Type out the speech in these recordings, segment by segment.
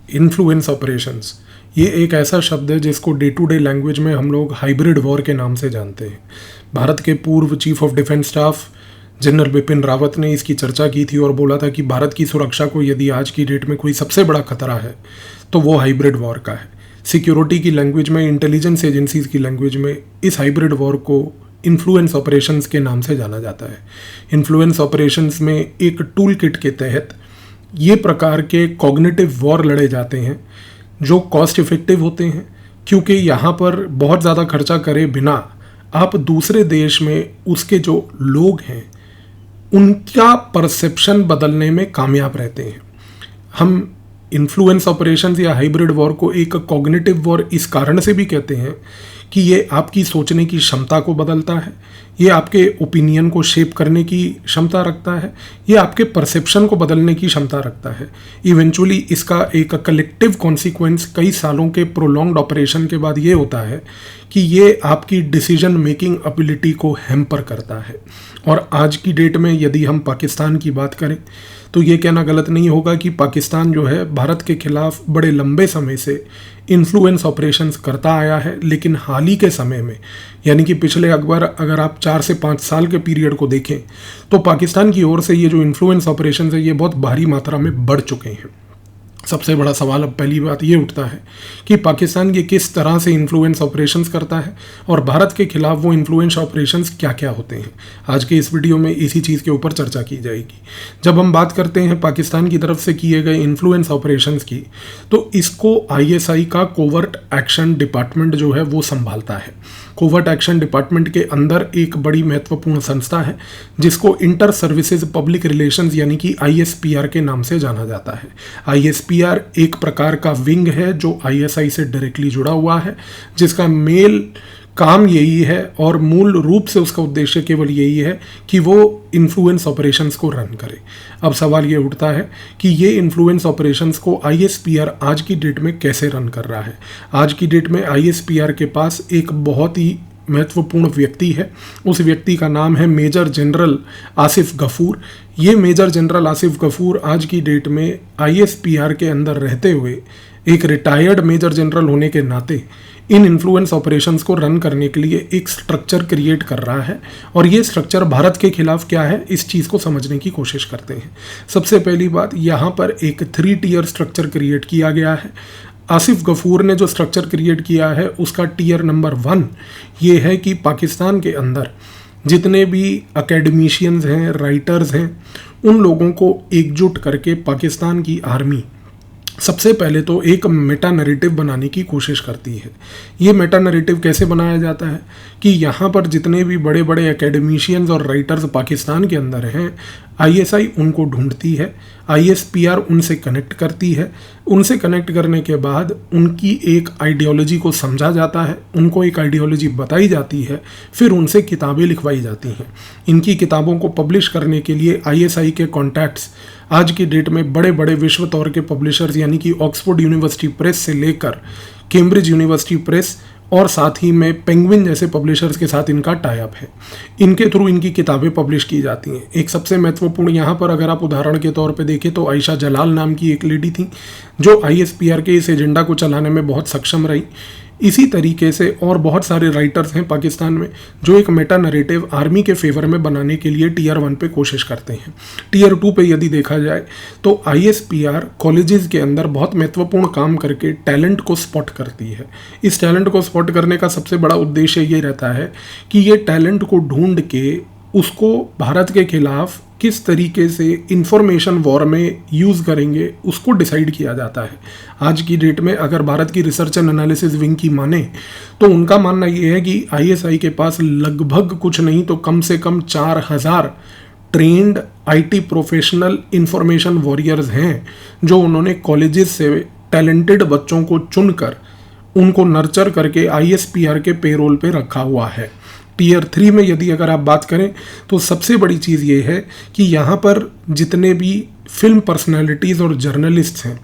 Influence operations, ये एक ऐसा शब्द है जिसको डे टू डे लैंग्वेज में हम लोग हाइब्रिड वॉर के नाम से जानते हैं। भारत के पूर्व chief of defence staff general Bipin Rawat ने इसकी चर्चा की थी और बोला था कि भारत की सुरक्षा को यदि आज की डेट में कोई सबसे बड़ा खतरा है तो वो हाइब्रिड वॉर का है। सिक्योरिटी की लैंग्वेज में, इंटेलिजेंस एजेंसीज की लैंग्वेज में इस हाइब्रिड वॉर को इन्फ्लुएंस ऑपरेशंस के नाम से जाना जाता है। इन्फ्लुएंस ऑपरेशंस में एक टूल किट के तहत ये प्रकार के कॉग्निटिव वॉर लड़े जाते हैं जो कॉस्ट इफेक्टिव होते हैं, क्योंकि यहाँ पर बहुत ज़्यादा खर्चा करे बिना आप दूसरे देश में उसके जो लोग हैं उनका परसेप्शन बदलने में कामयाब रहते हैं। हम इन्फ्लुएंस ऑपरेशंस या हाइब्रिड वॉर को एक कॉग्निटिव वॉर इस कारण से भी कहते हैं कि ये आपकी सोचने की क्षमता को बदलता है, ये आपके ओपिनियन को शेप करने की क्षमता रखता है, ये आपके परसेप्शन को बदलने की क्षमता रखता है। इवेंचुअली इसका एक कलेक्टिव कॉन्सिक्वेंस कई सालों के प्रोलॉन्ग्ड ऑपरेशन के बाद ये होता है कि ये आपकी डिसीजन मेकिंग एबिलिटी को हैम्पर करता है। और आज की डेट में यदि हम पाकिस्तान की बात करें तो ये कहना गलत नहीं होगा कि पाकिस्तान जो है भारत के खिलाफ बड़े लंबे समय से इन्फ्लुएंस ऑपरेशंस करता आया है, लेकिन हाल ही के समय में यानी कि पिछले अगर आप 4 से 5 साल के पीरियड को देखें तो पाकिस्तान की ओर से ये जो इन्फ्लुएंस ऑपरेशंस है ये बहुत भारी मात्रा में बढ़ चुके हैं। सबसे बड़ा सवाल अब पहली बात ये उठता है कि पाकिस्तान ये किस तरह से इन्फ्लुएंस ऑपरेशंस करता है और भारत के खिलाफ वो इन्फ्लुएंस ऑपरेशंस क्या क्या होते हैं। आज के इस वीडियो में इसी चीज़ के ऊपर चर्चा की जाएगी। जब हम बात करते हैं पाकिस्तान की तरफ से किए गए इन्फ्लुएंस ऑपरेशंस की, तो इसको ISI का कोवर्ट एक्शन डिपार्टमेंट जो है वो संभालता है। कोवर्ट एक्शन डिपार्टमेंट के अंदर एक बड़ी महत्वपूर्ण संस्था है जिसको इंटर सर्विसेज पब्लिक रिलेशंस यानी कि ISPR के नाम से जाना जाता है। ISPR एक प्रकार का विंग है जो ISI से डायरेक्टली जुड़ा हुआ है, जिसका मेल काम यही है और मूल रूप से उसका उद्देश्य केवल यही है कि वो इन्फ्लुएंस ऑपरेशंस को रन करे। अब सवाल ये उठता है कि ये इन्फ्लुएंस ऑपरेशंस को ISPR आज की डेट में कैसे रन कर रहा है। आज की डेट में ISPR के पास एक बहुत ही महत्वपूर्ण व्यक्ति है। उस व्यक्ति का नाम है मेजर जनरल आसिफ गफूर। ये मेजर जनरल आसिफ गफूर आज की डेट में ISPR के अंदर रहते हुए एक रिटायर्ड मेजर जनरल होने के नाते इन इन्फ्लुएंस ऑपरेशंस को रन करने के लिए एक स्ट्रक्चर क्रिएट कर रहा है। और ये स्ट्रक्चर भारत के खिलाफ क्या है इस चीज़ को समझने की कोशिश करते हैं। सबसे पहली बात, यहाँ पर एक 3 टियर स्ट्रक्चर क्रिएट किया गया है। आसिफ गफूर ने जो स्ट्रक्चर क्रिएट किया है उसका टियर नंबर 1 ये है कि पाकिस्तान के अंदर जितने भी एकेडमिशियंस हैं, राइटर्स हैं, उन लोगों को एकजुट करके पाकिस्तान की आर्मी सबसे पहले तो एक मेटा नैरेटिव बनाने की कोशिश करती है। ये मेटा नैरेटिव कैसे बनाया जाता है कि यहाँ पर जितने भी बड़े बड़े एकेडमिशियंस और राइटर्स पाकिस्तान के अंदर हैं, ISI उनको ढूंढती है, ISPR उनसे कनेक्ट करती है। उनसे कनेक्ट करने के बाद उनकी एक आइडियोलॉजी को समझा जाता है, उनको एक आइडियोलॉजी बताई जाती है, फिर उनसे किताबें लिखवाई जाती हैं। इनकी किताबों को पब्लिश करने के लिए ISI के कॉन्टैक्ट्स आज की डेट में बड़े बड़े विश्व तौर के पब्लिशर्स यानी कि ऑक्सफोर्ड यूनिवर्सिटी प्रेस से लेकर कैम्ब्रिज यूनिवर्सिटी प्रेस और साथ ही में पेंगुइन जैसे पब्लिशर्स के साथ इनका टाई अप है। इनके थ्रू इनकी किताबें पब्लिश की जाती हैं। एक सबसे महत्वपूर्ण यहाँ पर अगर आप उदाहरण के तौर पे देखें तो आयशा जलाल नाम की एक लेडी थी जो ISPR के इस एजेंडा को चलाने में बहुत सक्षम रही। इसी तरीके से और बहुत सारे राइटर्स हैं पाकिस्तान में जो एक मेटा नैरेटिव आर्मी के फेवर में बनाने के लिए टियर 1 पे कोशिश करते हैं। टियर 2 पे यदि देखा जाए तो ISPR कॉलेजेस के अंदर बहुत महत्वपूर्ण काम करके टैलेंट को स्पॉट करती है। इस टैलेंट को स्पॉट करने का सबसे बड़ा उद्देश्य ये रहता है कि ये टैलेंट को ढूंढ के उसको भारत के खिलाफ किस तरीके से इंफॉर्मेशन वॉर में यूज़ करेंगे उसको डिसाइड किया जाता है। आज की डेट में अगर भारत की रिसर्च एंड एनालिसिस विंग की माने तो उनका मानना ये है कि ISI के पास लगभग कुछ नहीं तो कम से कम 4000 trend IT professional information warriors हैं जो उन्होंने कॉलेजेस से टैलेंटेड बच्चों को चुनकर उनको नर्चर करके ISPR के पेरोल पे रखा हुआ है। टियर 3 में यदि अगर आप बात करें तो सबसे बड़ी चीज़ ये है कि यहाँ पर जितने भी फिल्म पर्सनालिटीज़ और जर्नलिस्ट हैं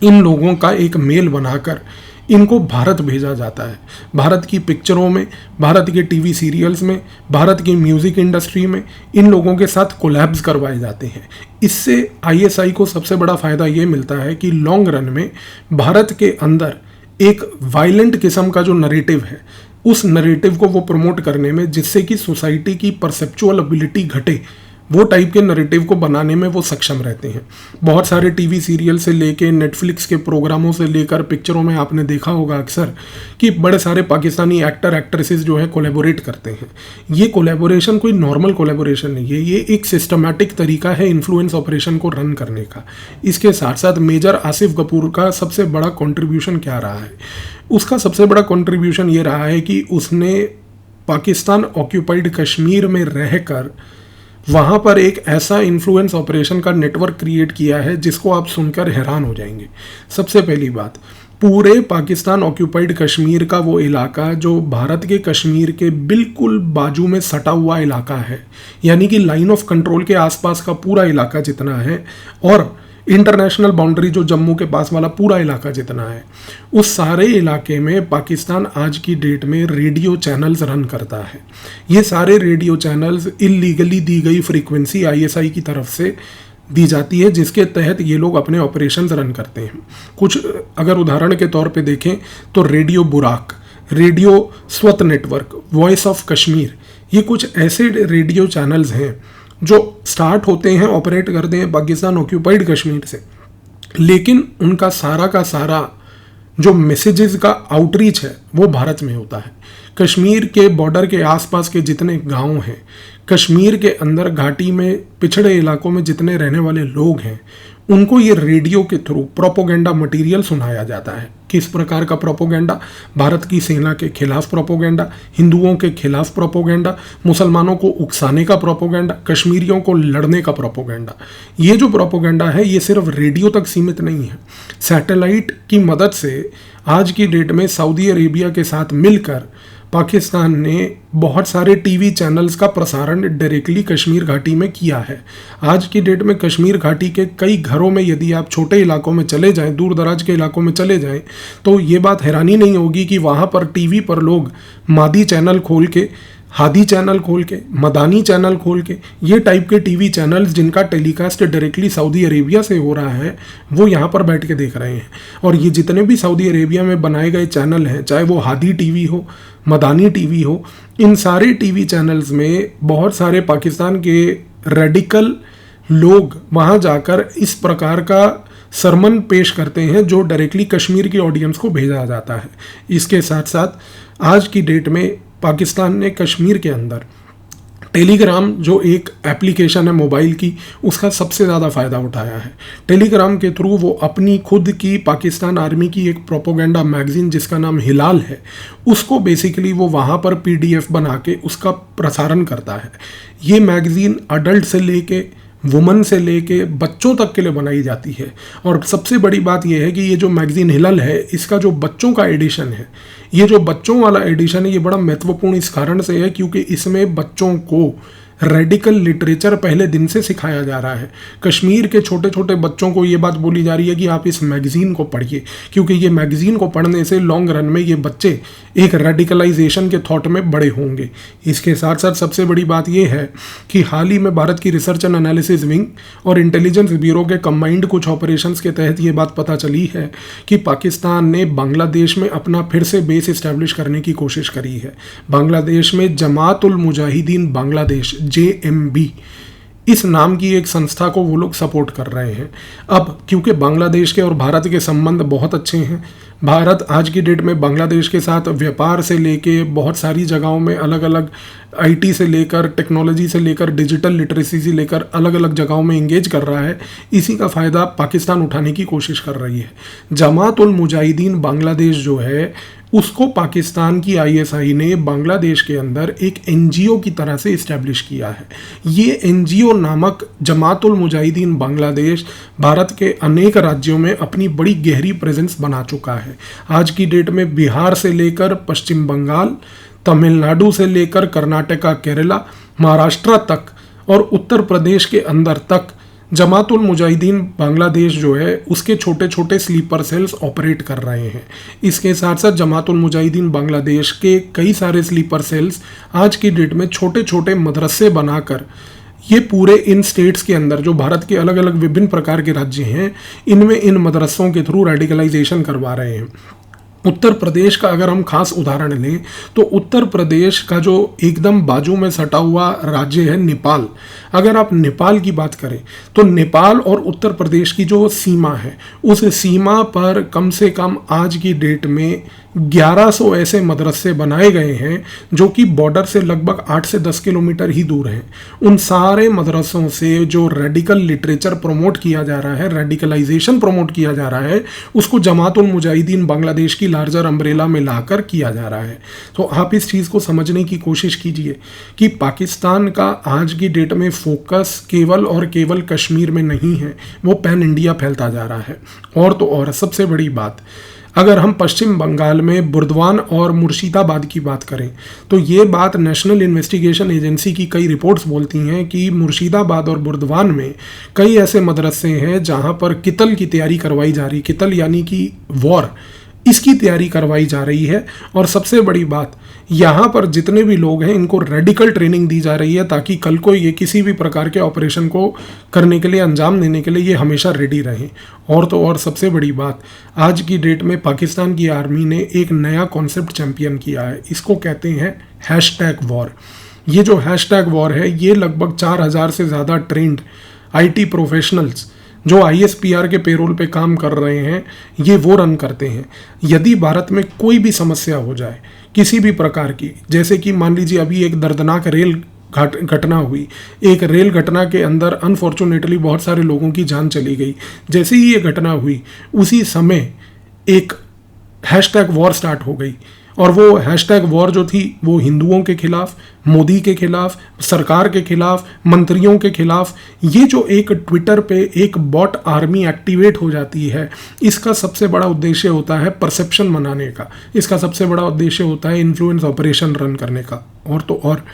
इन लोगों का एक मेल बनाकर इनको भारत भेजा जाता है। भारत की पिक्चरों में, भारत के टीवी सीरियल्स में, भारत की म्यूज़िक इंडस्ट्री में इन लोगों के साथ कोलैब्स करवाए जाते हैं। इससे आईएसआई को सबसे बड़ा फ़ायदा ये मिलता है कि लॉन्ग रन में भारत के अंदर एक वायलेंट किस्म का जो नरेटिव है, उस नरेटिव को वो प्रमोट करने में, जिससे कि सोसाइटी की परसेप्चुअल एबिलिटी घटे, वो टाइप के नरेटिव को बनाने में वो सक्षम रहते हैं। बहुत सारे टीवी सीरियल से लेके नेटफ्लिक्स के प्रोग्रामों से लेकर पिक्चरों में आपने देखा होगा अक्सर कि बड़े सारे पाकिस्तानी एक्टर एक्ट्रेसेस जो है कोलैबोरेट करते हैं। ये कोलैबोरेशन कोई नॉर्मल कोलैबोरेशन नहीं है, ये एक सिस्टमैटिक तरीका है इन्फ्लुएंस ऑपरेशन को रन करने का। इसके साथ साथ मेजर आसिफ कपूर का सबसे बड़ा कॉन्ट्रीब्यूशन क्या रहा है? उसका सबसे बड़ा कॉन्ट्रीब्यूशन ये रहा है कि उसने पाकिस्तान ऑक्यूपाइड कश्मीर में रहकर वहाँ पर एक ऐसा इन्फ्लुएंस ऑपरेशन का नेटवर्क क्रिएट किया है जिसको आप सुनकर हैरान हो जाएंगे। सबसे पहली बात, पूरे पाकिस्तान ऑक्यूपाइड कश्मीर का वो इलाका जो भारत के कश्मीर के बिल्कुल बाजू में सटा हुआ इलाका है, यानी कि लाइन ऑफ कंट्रोल के आसपास का पूरा इलाका जितना है, और इंटरनेशनल बाउंड्री जो जम्मू के पास वाला पूरा इलाका जितना है, उस सारे इलाके में पाकिस्तान आज की डेट में रेडियो चैनल्स रन करता है। ये सारे रेडियो चैनल्स इल्लीगली दी गई फ्रीक्वेंसी आईएसआई की तरफ से दी जाती है, जिसके तहत ये लोग अपने ऑपरेशंस रन करते हैं। कुछ अगर उदाहरण के तौर पे देखें तो रेडियो बुराक, रेडियो स्वत नेटवर्क, वॉइस ऑफ कश्मीर, ये कुछ ऐसे रेडियो चैनल्स हैं जो स्टार्ट होते हैं, ऑपरेट करते हैं पाकिस्तान ऑक्यूपाइड कश्मीर से, लेकिन उनका सारा का सारा जो मैसेजेस का आउटरीच है वो भारत में होता है। कश्मीर के बॉर्डर के आसपास के जितने गांव हैं, कश्मीर के अंदर घाटी में पिछड़े इलाकों में जितने रहने वाले लोग हैं, उनको ये रेडियो के थ्रू प्रोपोगेंडा मटेरियल सुनाया जाता है। किस प्रकार का प्रोपोगेंडा? भारत की सेना के खिलाफ प्रोपोगेंडा, हिंदुओं के खिलाफ प्रोपोगेंडा, मुसलमानों को उकसाने का प्रोपोगेंडा, कश्मीरियों को लड़ने का प्रोपोगेंडा। ये जो प्रोपोगेंडा है ये सिर्फ रेडियो तक सीमित नहीं है। सैटेलाइट की मदद से आज की डेट में सऊदी अरेबिया के साथ मिलकर पाकिस्तान ने बहुत सारे टीवी चैनल्स का प्रसारण डायरेक्टली कश्मीर घाटी में किया है। आज की डेट में कश्मीर घाटी के कई घरों में यदि आप छोटे इलाकों में चले जाएं, दूर दराज के इलाकों में चले जाएं, तो ये बात हैरानी नहीं होगी कि वहाँ पर टीवी पर लोग मादी चैनल खोल के, हादी चैनल खोल के, मदानी चैनल खोल के, ये टाइप के टीवी चैनल्स जिनका टेलीकास्ट डायरेक्टली सऊदी अरेबिया से हो रहा है, वो यहाँ पर बैठ के देख रहे हैं। और ये जितने भी सऊदी अरेबिया में बनाए गए चैनल हैं, चाहे वो हादी टीवी हो, मदानी टीवी हो, इन सारे टीवी चैनल्स में बहुत सारे पाकिस्तान के रेडिकल लोग वहाँ जाकर इस प्रकार का सरमन पेश करते हैं जो डायरेक्टली कश्मीर की ऑडियंस को भेजा जाता है। इसके साथ साथ आज की डेट में पाकिस्तान ने कश्मीर के अंदर टेलीग्राम जो एक एप्लीकेशन है मोबाइल की, उसका सबसे ज़्यादा फ़ायदा उठाया है। टेलीग्राम के थ्रू वो अपनी खुद की पाकिस्तान आर्मी की एक प्रोपोगेंडा मैगज़ीन जिसका नाम हिलाल है, उसको बेसिकली वो वहाँ पर पीडीएफ बना के उसका प्रसारण करता है। ये मैगज़ीन अडल्ट से लेके वुमन से लेके बच्चों तक के लिए बनाई जाती है। और सबसे बड़ी बात यह है कि ये जो मैगज़ीन हिलल है, इसका जो बच्चों का एडिशन है, ये जो बच्चों वाला एडिशन है, ये बड़ा महत्वपूर्ण इस कारण से है क्योंकि इसमें बच्चों को रेडिकल लिटरेचर पहले दिन से सिखाया जा रहा है। कश्मीर के छोटे छोटे बच्चों को ये बात बोली जा रही है कि आप इस मैगज़ीन को पढ़िए, क्योंकि ये मैगज़ीन को पढ़ने से लॉन्ग रन में ये बच्चे एक रेडिकलाइजेशन के थॉट में बड़े होंगे। इसके साथ साथ सबसे बड़ी बात ये है कि हाल ही में भारत की रिसर्च एंड एनालिसिस विंग और इंटेलिजेंस ब्यूरो के कंबाइंड कुछ ऑपरेशंस के तहत ये बात पता चली है कि पाकिस्तान ने बांग्लादेश में अपना फिर से बेस इस्टेब्लिश करने की कोशिश करी है। बांग्लादेश में जमात उल मुजाहिदीन बांग्लादेश, JMB, इस नाम की एक संस्था को वो लोग सपोर्ट कर रहे हैं। अब क्योंकि बांग्लादेश के और भारत के संबंध बहुत अच्छे हैं, भारत आज की डेट में बांग्लादेश के साथ व्यापार से लेके बहुत सारी जगहों में अलग अलग IT से लेकर टेक्नोलॉजी से लेकर डिजिटल लिटरेसी से लेकर अलग अलग जगहों में इंगेज कर रहा है। इसी का फ़ायदा पाकिस्तान उठाने की कोशिश कर रही है। जमात उल मुजाहिदीन बांग्लादेश जो है, उसको पाकिस्तान की ISI ने बांग्लादेश के अंदर एक NGO की तरह से इस्टेब्लिश किया है। ये NGO नामक जमात उल मुजाहिदीन बांग्लादेश भारत के अनेक राज्यों में अपनी बड़ी गहरी प्रेजेंस बना चुका है। आज की डेट में बिहार से लेकर पश्चिम बंगाल, तमिलनाडु से लेकर कर्नाटका, केरला, महाराष्ट्र तक और उत्तर प्रदेश के अंदर तक जमातुल मुजाहिदीन बांग्लादेश जो है उसके छोटे छोटे स्लीपर सेल्स ऑपरेट कर रहे हैं। इसके साथ साथ जमातुल मुजाहिदीन बांग्लादेश के कई सारे स्लीपर सेल्स आज की डेट में छोटे छोटे मदरसे बनाकर ये पूरे इन स्टेट्स के अंदर जो भारत के अलग अलग विभिन्न प्रकार के राज्य हैं इनमें इन मदरसों के थ्रू रेडिकलाइजेशन करवा रहे हैं। उत्तर प्रदेश का अगर हम खास उदाहरण लें तो उत्तर प्रदेश का जो एकदम बाजू में सटा हुआ राज्य है नेपाल, अगर आप नेपाल की बात करें तो नेपाल और उत्तर प्रदेश की जो सीमा है उस सीमा पर कम से कम आज की डेट में 1100 ऐसे मदरसे बनाए गए हैं जो कि बॉर्डर से लगभग 8 से 10 किलोमीटर ही दूर हैं। उन सारे मदरसों से जो रेडिकल लिटरेचर प्रमोट किया जा रहा है, रेडिकलाइजेशन प्रमोट किया जा रहा है, उसको जमातुल मुजाहिदीन बांग्लादेश की लार्जर अम्ब्रेला में लाकर किया जा रहा है। तो आप इस चीज़ को समझने की कोशिश कीजिए कि पाकिस्तान का आज की डेट में फोकस केवल और केवल कश्मीर में नहीं है, वो पैन इंडिया फैलता जा रहा है। और तो और सबसे बड़ी बात, अगर हम पश्चिम बंगाल में बुर्दवान और मुर्शिदाबाद की बात करें तो ये बात नेशनल इन्वेस्टिगेशन एजेंसी की कई रिपोर्ट्स बोलती हैं कि मुर्शिदाबाद और बुर्दवान में कई ऐसे मदरसे हैं जहां पर कितल की तैयारी करवाई जा रही, कितल यानी कि वॉर, इसकी तैयारी करवाई जा रही है। और सबसे बड़ी बात, यहाँ पर जितने भी लोग हैं इनको रेडिकल ट्रेनिंग दी जा रही है ताकि कल को ये किसी भी प्रकार के ऑपरेशन को करने के लिए, अंजाम देने के लिए ये हमेशा रेडी रहें। और तो और सबसे बड़ी बात, आज की डेट में पाकिस्तान की आर्मी ने एक नया कॉन्सेप्ट चैंपियन किया है, इसको कहते हैं #वॉर। ये जो #वॉर है ये लगभग 4000 से ज़्यादा ट्रेंड IT प्रोफेशनल्स जो ISPR के पेरोल पे काम कर रहे हैं ये वो रन करते हैं। यदि भारत में कोई भी समस्या हो जाए किसी भी प्रकार की, जैसे कि मान लीजिए अभी एक दर्दनाक रेल घटना हुई, एक रेल घटना के अंदर अनफॉर्चुनेटली बहुत सारे लोगों की जान चली गई, जैसे ही ये घटना हुई उसी समय एक #वॉर स्टार्ट हो गई। और वो #वॉर जो थी वो हिंदुओं के खिलाफ, मोदी के खिलाफ, सरकार के खिलाफ, मंत्रियों के खिलाफ, ये जो एक ट्विटर पे एक बॉट आर्मी एक्टिवेट हो जाती है, इसका सबसे बड़ा उद्देश्य होता है परसेप्शन बनाने का, इसका सबसे बड़ा उद्देश्य होता है इन्फ्लुएंस ऑपरेशन रन करने का। और तो और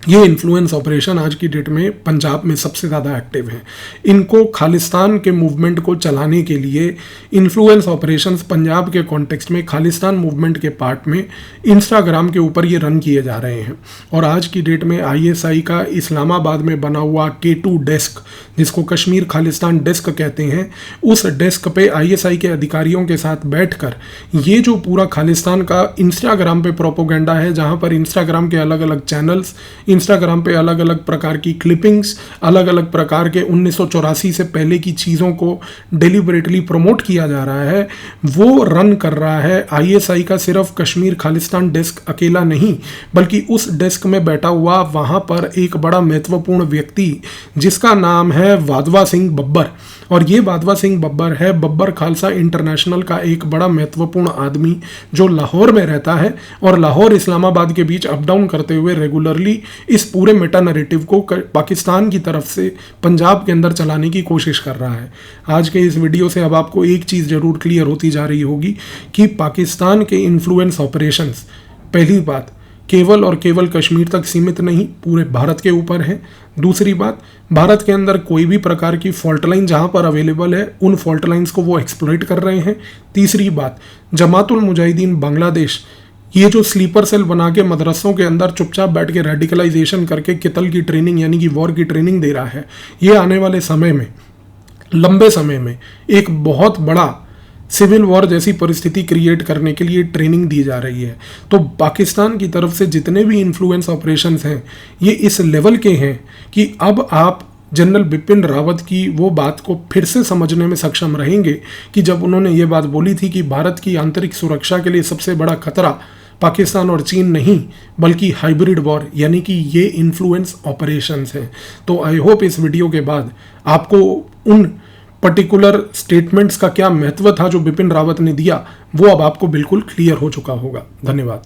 ये इन्फ्लुएंस ऑपरेशन आज की डेट में पंजाब में सबसे ज़्यादा एक्टिव हैं। इनको खालिस्तान के मूवमेंट को चलाने के लिए इन्फ्लुएंस ऑपरेशंस पंजाब के कॉन्टेक्स्ट में खालिस्तान मूवमेंट के पार्ट में इंस्टाग्राम के ऊपर ये रन किए जा रहे हैं। और आज की डेट में ISI का इस्लामाबाद में बना हुआ K2 डेस्क, जिसको कश्मीर खालिस्तान डेस्क कहते हैं, उस डेस्क पे ISI के अधिकारियों के साथ बैठकर ये जो पूरा खालिस्तान का इंस्टाग्राम पे प्रोपोगेंडा है, जहाँ पर इंस्टाग्राम के अलग अलग चैनल्स, इंस्टाग्राम पे अलग अलग प्रकार की क्लिपिंग्स, अलग अलग प्रकार के 1984 से पहले की चीज़ों को डेलिबरेटली प्रमोट किया जा रहा है, वो रन कर रहा है ISI का सिर्फ कश्मीर खालिस्तान डेस्क अकेला नहीं, बल्कि उस डेस्क में बैठा हुआ वहाँ पर एक बड़ा महत्वपूर्ण व्यक्ति जिसका नाम है वाधवा सिंह बब्बर। और ये वाधवा सिंह बब्बर है बब्बर खालसा इंटरनेशनल का एक बड़ा महत्वपूर्ण आदमी जो लाहौर में रहता है और लाहौर इस्लामाबाद के बीच अप डाउन करते हुए रेगुलरली इस पूरे मेटा नैरेटिव को पाकिस्तान की तरफ से पंजाब के अंदर चलाने की कोशिश कर रहा है। आज के इस वीडियो से अब आपको एक चीज़ जरूर क्लियर होती जा रही होगी कि पाकिस्तान के इन्फ्लुएंस ऑपरेशंस, पहली बात, केवल और केवल कश्मीर तक सीमित नहीं, पूरे भारत के ऊपर है। दूसरी बात, भारत के अंदर कोई भी प्रकार की फॉल्ट लाइन जहां पर अवेलेबल है उन फॉल्ट लाइंस को वो एक्सप्लॉइट कर रहे हैं। तीसरी बात, जमातुल मुजाहिदीन बांग्लादेश ये जो स्लीपर सेल बना के मदरसों के अंदर चुपचाप बैठ के रेडिकलाइजेशन करके कितल की ट्रेनिंग यानी कि वॉर की ट्रेनिंग दे रहा है, ये आने वाले समय में, लंबे समय में एक बहुत बड़ा सिविल वॉर जैसी परिस्थिति क्रिएट करने के लिए ट्रेनिंग दी जा रही है। तो पाकिस्तान की तरफ से जितने भी इन्फ्लुएंस ऑपरेशंस हैं ये इस लेवल के हैं कि अब आप जनरल बिपिन रावत की वो बात को फिर से समझने में सक्षम रहेंगे कि जब उन्होंने ये बात बोली थी कि भारत की आंतरिक सुरक्षा के लिए सबसे बड़ा खतरा पाकिस्तान और चीन नहीं बल्कि हाइब्रिड वॉर यानी कि ये इन्फ्लुएंस ऑपरेशंस हैं। तो आई होप इस वीडियो के बाद आपको उन पर्टिकुलर स्टेटमेंट्स का क्या महत्व था जो बिपिन रावत ने दिया वो अब आपको बिल्कुल क्लियर हो चुका होगा। धन्यवाद।